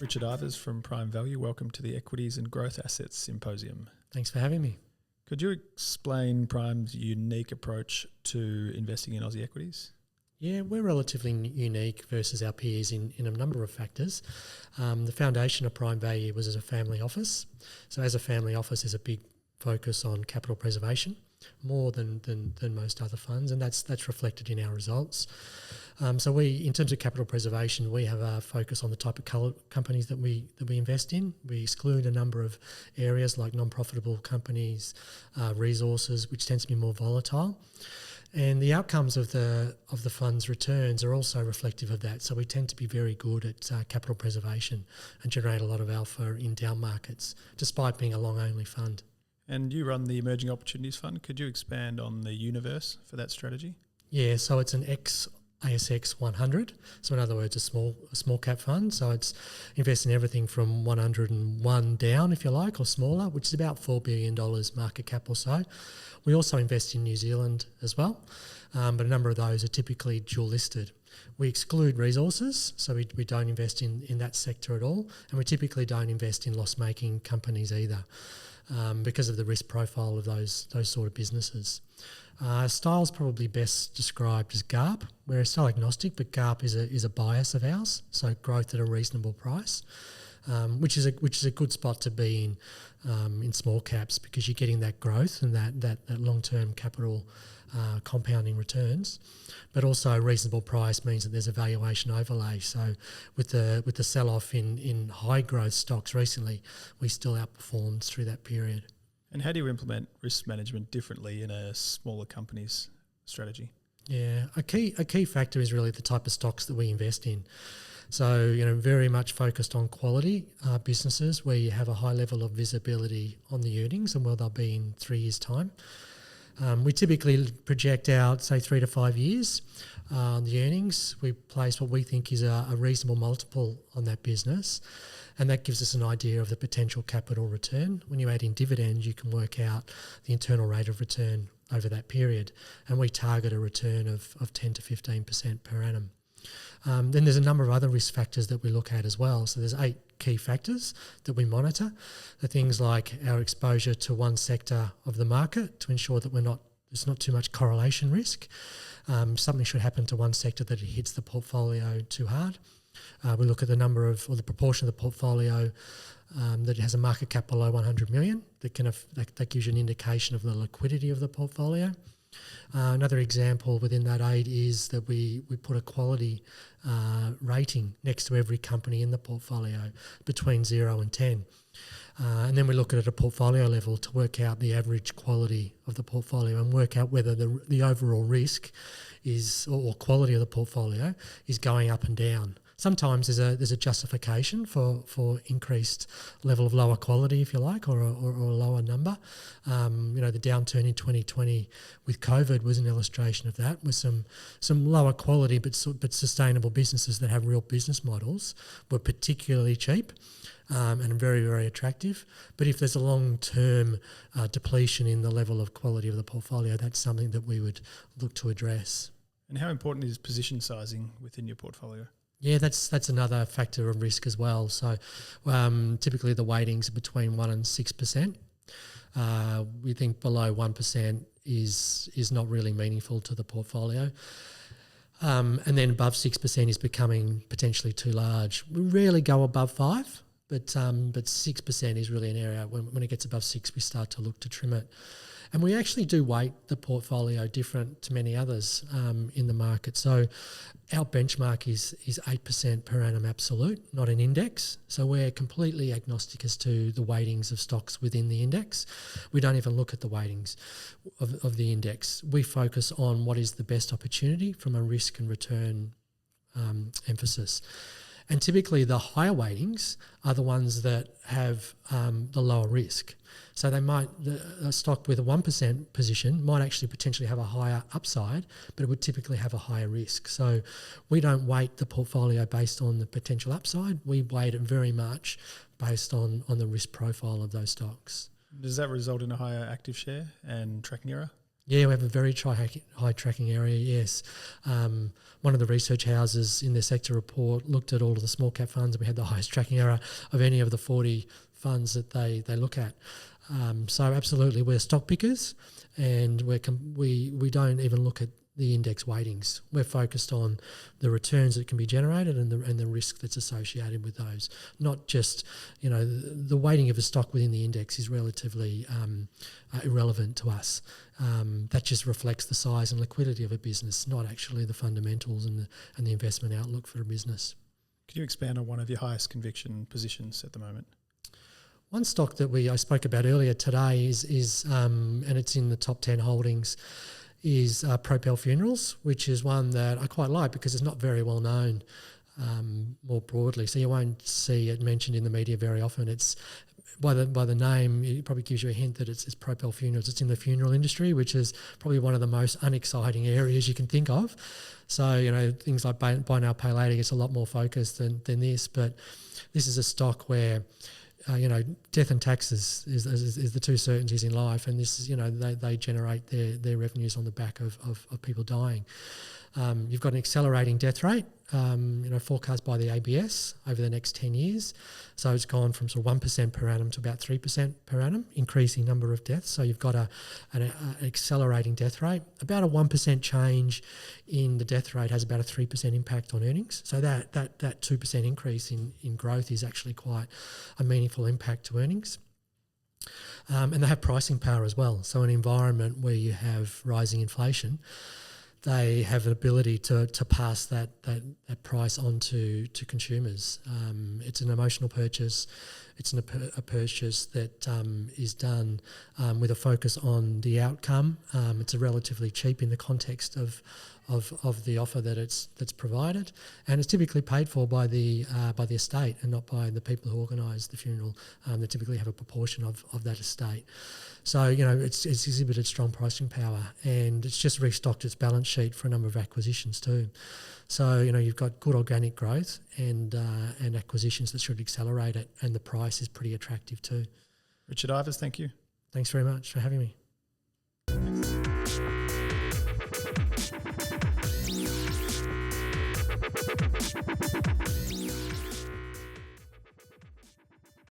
Richard Ivers from Prime Value. Welcome to the Equities and Growth Assets Symposium. Thanks for having me. Could you explain Prime's unique approach to investing in Aussie equities? Yeah, we're relatively unique versus our peers in a number of factors. The foundation of Prime Value was as a family office. So as a family office, there's a big focus on capital preservation, more than most other funds, and that's reflected in our results. So we, in terms of capital preservation, we have a focus on the type of companies that we invest in. We exclude a number of areas like non-profitable companies, resources, which tends to be more volatile. And the outcomes of the fund's returns are also reflective of that. So we tend to be very good at capital preservation and generate a lot of alpha in down markets, despite being a long-only fund. And you run the Emerging Opportunities Fund. Could you expand on the universe for that strategy? Yeah, so it's an ASX 100. So in other words, a small cap fund. So it's investing in everything from 101 down, if you like, or smaller, which is about $4 billion market cap or so. We also invest in New Zealand as well, but a number of those are typically dual listed. We exclude resources, so we don't invest in that sector at all, and we typically don't invest in loss-making companies either, because of the risk profile of those sort of businesses. Style's probably best described as GARP. We're style agnostic, but GARP is a bias of ours, so growth at a reasonable price, which is a good spot to be in small caps, because you're getting that growth and that long-term capital compounding returns, but also a reasonable price means that there's a valuation overlay. So with the sell-off in high growth stocks recently, we still outperformed through that period. And how do you implement risk management differently in a smaller company's strategy? Yeah, a key factor is really the type of stocks that we invest in. So, very much focused on quality businesses where you have a high level of visibility on the earnings and where they'll be in 3 years' time. We typically project out, say, 3 to 5 years on the earnings. We place what we think is a reasonable multiple on that business, and that gives us an idea of the potential capital return. When you add in dividends, you can work out the internal rate of return over that period, and we target a return of 10 to 15% per annum. Then there's a number of other risk factors that we look at as well. So there's 8 key factors that we monitor. The things like our exposure to one sector of the market to ensure that there's not too much correlation risk. Something should happen to one sector that it hits the portfolio too hard. We look at the the proportion of the portfolio that has a market cap below 100 million. That gives you an indication of the liquidity of the portfolio. Another example within that 8 is that we put a quality rating next to every company in the portfolio between 0 and 10. And then we look at a portfolio level to work out the average quality of the portfolio and work out whether the overall risk or quality of the portfolio is going up and down. Sometimes there's a justification for increased level of lower quality, if you like, or a lower number. The downturn in 2020 with COVID was an illustration of that, with some lower quality but sustainable businesses that have real business models were particularly cheap and very, very attractive. But if there's a long-term depletion in the level of quality of the portfolio, that's something that we would look to address. And how important is position sizing within your portfolio? Yeah, that's another factor of risk as well. So typically the weightings are between 1% and 6%. We think below 1% is not really meaningful to the portfolio. And then above 6% is becoming potentially too large. We rarely go above 5%, but 6% is really an area when it gets above 6%, we start to look to trim it. And we actually do weight the portfolio different to many others in the market. So our benchmark is 8% per annum absolute, not an index. So we're completely agnostic as to the weightings of stocks within the index. We don't even look at the weightings of the index. We focus on what is the best opportunity from a risk and return emphasis. And typically the higher weightings are the ones that have the lower risk. So a stock with a 1% position might actually potentially have a higher upside, but it would typically have a higher risk. So we don't weight the portfolio based on the potential upside. We weight it very much based on the risk profile of those stocks. Does that result in a higher active share and tracking error? Yeah, we have a very high tracking area, yes. One of the research houses in their sector report looked at all of the small cap funds, and we had the highest tracking area of any of the 40 funds that they look at. So absolutely, we're stock pickers, and we don't even look at the index weightings. We're focused on the returns that can be generated and the risk that's associated with those. Not just, the weighting of a stock within the index is relatively irrelevant to us. That just reflects the size and liquidity of a business, not actually the fundamentals and the investment outlook for a business. Can you expand on one of your highest conviction positions at the moment? One stock that I spoke about earlier today is and it's in the top 10 holdings, is Propel Funerals, which is one that I quite like because it's not very well known more broadly. So you won't see it mentioned in the media very often. It's by the name, it probably gives you a hint that it's Propel Funerals. It's in the funeral industry, which is probably one of the most unexciting areas you can think of. So, things like buy now, pay later gets a lot more focused than this. But this is a stock where death and taxes is the two certainties in life, and this is, they generate their revenues on the back of people dying. You've got an accelerating death rate, forecast by the ABS over the next 10 years. So it's gone from sort of 1% per annum to about 3% per annum, increasing number of deaths. So you've got an accelerating death rate. About a 1% change in the death rate has about a 3% impact on earnings. So that 2% increase in growth is actually quite a meaningful impact to earnings. And they have pricing power as well. So an environment where you have rising inflation, they have an ability to pass that price on to consumers. It's an emotional purchase. It's a purchase that is done with a focus on the outcome. It's a relatively cheap in the context of the offer that's provided, and it's typically paid for by the estate and not by the people who organise the funeral. They typically have a proportion of that estate. So, it's exhibited strong pricing power, and it's just restocked its balance sheet for a number of acquisitions too. So, you've got good organic growth and acquisitions that should accelerate it, and the price is pretty attractive too. Richard Ivers, thank you. Thanks very much for having me.